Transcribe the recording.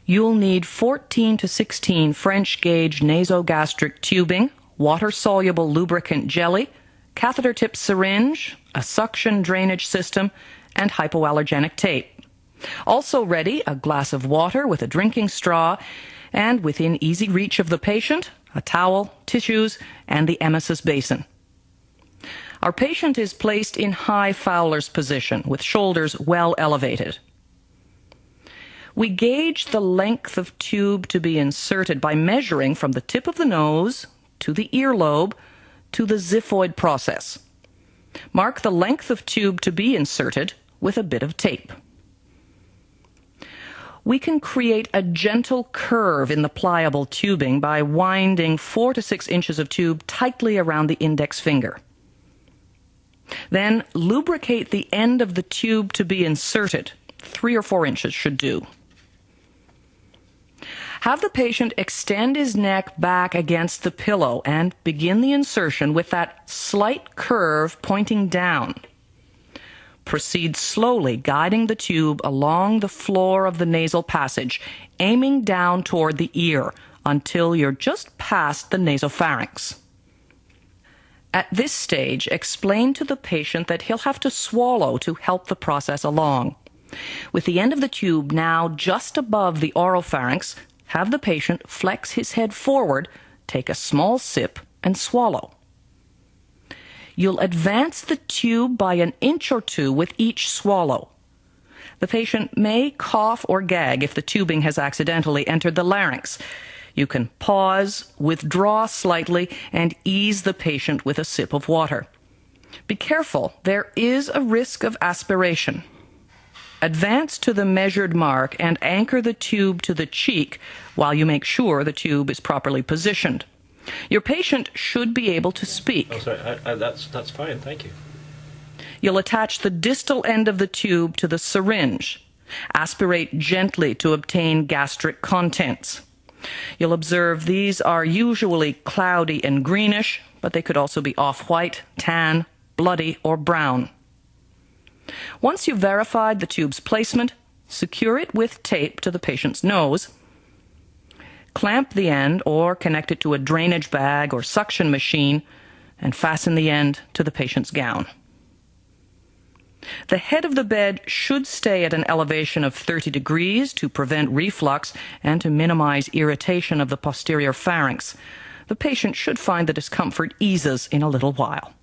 You'll need 14 to 16 French gauge nasogastric tubing, water-soluble lubricant jelly, catheter-tip syringe, a suction drainage system, and hypoallergenic tape. Also ready, a glass of water with a drinking straw, and within easy reach of the patient, a towel, tissues, and the emesis basin. Our patient is placed in high Fowler's position with shoulders well elevated. We gauge the length of tube to be inserted by measuring from the tip of the nose to the earlobe to the xiphoid process. Mark the length of tube to be inserted with a bit of tape. We can create a gentle curve in the pliable tubing by winding 4 to 6 inches of tube tightly around the index finger. Then lubricate the end of the tube to be inserted. 3 or 4 inches should do. Have the patient extend his neck back against the pillow and begin the insertion with that slight curve pointing down. Proceed slowly, guiding the tube along the floor of the nasal passage, aiming down toward the ear until you're just past the nasopharynx. At this stage, explain to the patient that he'll have to swallow to help the process along. With the end of the tube now just above the oropharynx, have the patient flex his head forward, take a small sip, and swallow. You'll advance the tube by an inch or two with each swallow. The patient may cough or gag if the tubing has accidentally entered the larynx. You can pause, withdraw slightly, and ease the patient with a sip of water. Be careful, there is a risk of aspiration. Advance to the measured mark and anchor the tube to the cheek while you make sure the tube is properly positioned. Your patient should be able to speak. Oh, sorry, that's fine, thank you. You'll attach the distal end of the tube to the syringe. Aspirate gently to obtain gastric contents. You'll observe these are usually cloudy and greenish, but they could also be off-white, tan, bloody, or brown. Once you've verified the tube's placement, secure it with tape to the patient's nose. Clamp the end or connect it to a drainage bag or suction machine and fasten the end to the patient's gown. The head of the bed should stay at an elevation of 30 degrees to prevent reflux and to minimize irritation of the posterior pharynx. The patient should find the discomfort eases in a little while.